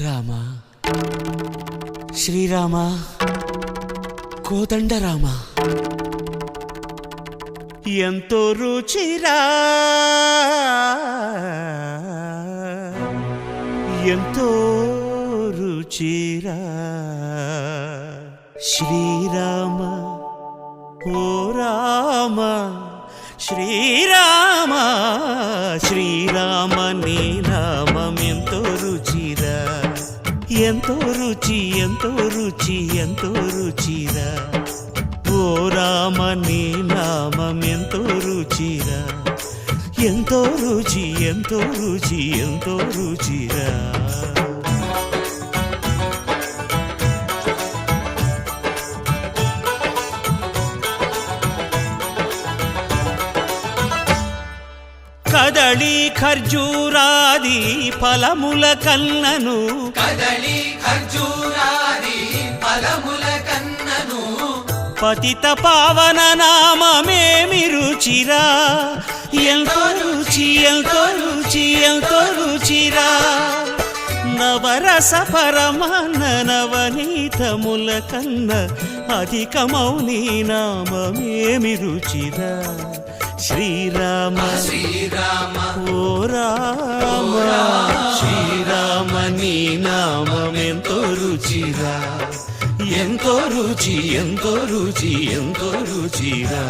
రామ శ్రీరామ కోదండ రామ ఎంతో రుచిరా ఎంతో రుచిరా శ్రీరామ ఓ రామ శ్రీరామ శ్రీరామ నీ నామం ఎంతో రుచిరా ఎంతో రుచి ఎంతో రుచి ఎంతో రుచిరా ఓ రామ నీ నామం ఎంతో రుచిరా ఎంతో రుచి ఎంతో రుచి ఎంతో రుచిరా కదళి ఖర్జూరాది ఫలముల కన్నను కదళి ఖర్జూరాది ఫలముల కన్నను పతిత పావన నామమేమి రుచిరా ఎంతో రుచి ఎంతో రుచి ఎంతో రుచిరా నవరస పరమాన్న నవనీతముల కన్న అధికమౌని నామమేమి రుచిరా శ్రీరామ శ్రీరామ ఓ రామ శ్రీరామ నీ నామం ఎంతో రుచిరా ఎంతో రుచి ఎంతో రుచి ఎంతో రుచిరా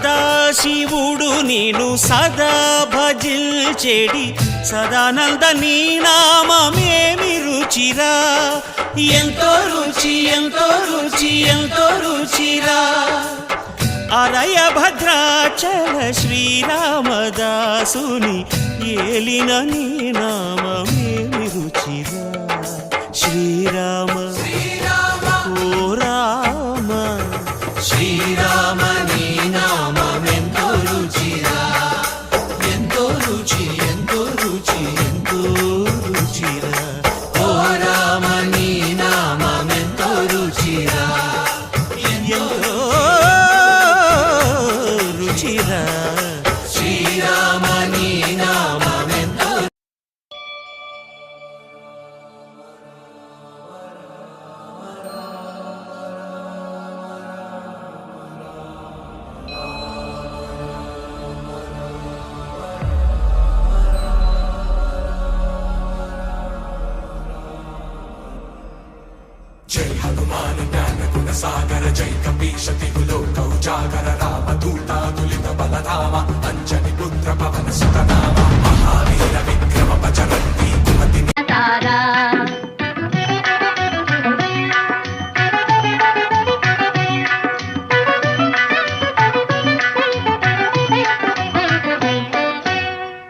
సదాశివుడు నేను సదా భజిల్చెడి సదానంద నీ నామమేమి రుచిరా ఎంతో రుచి ఎంతో రుచి ఎంతో రుచిరా అరయ భద్రాచల శ్రీరామదాసుని ఏలిన నీ నామమేమి రుచిరా శ్రీరామ ఓ రామ శ్రీరామ నీ నామం ఎంతో రుచిరా ఎంతో రుచి ఎంతో రుచి ఎంతో రుచిరా ఓ రామ నీ నామం ఎంతో రుచిరా ఎంతో రుచిరా శ్రీరామ నీ నామం ఎంతో జై హనుమాన్ జ్ఞాన గుణ సాగర జై కపీశ దిగులో కౌజాగర రామ దూతాతులిత బలధామ అంజని పుత్ర పవన సుతనామ మహావీర విక్రమ పచరంతి కుమతి తారా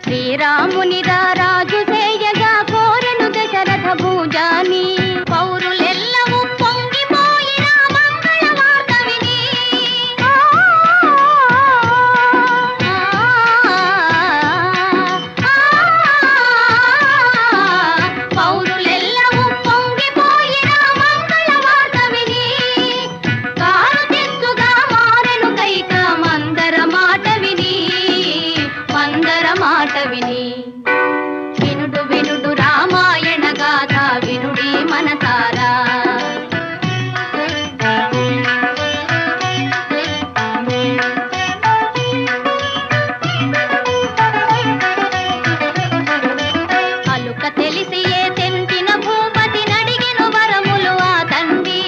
శ్రీరాముని రాజు చేయగా కోరెను దశరథ భూజాని పౌరులెల్లవూ పొంగిపోయిన మంగళ వార్త విని పౌరులెల్లవూ పొంగిపోయిన మంగళ వార్త విని కారు తెచ్చుగా మారెను కైక మందర మాట విని వినుడు వినుడు రామాయణ గాథ వినుడి మనసారా అలుక తెలిసి ఏ తెంటిన భూపతి నడిగెను వరములు ఆ తండ్రి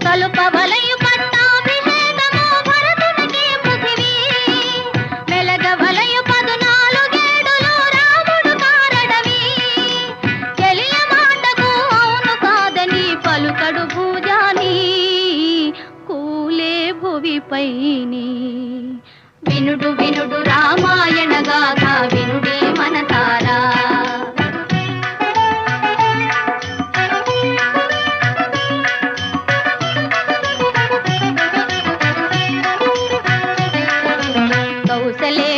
తలుప వలయు పట్టాభిషేకము భరతునికి పృథివీ మెలగ వలయు 14 రాముడు కారడవి తెలియ మాటకు అవును కాదని పలుకడు భూజాని కూలే భువిపైని వినుడు వినుడు రామాయణ గాథ వినుడి మనసారా కౌసలే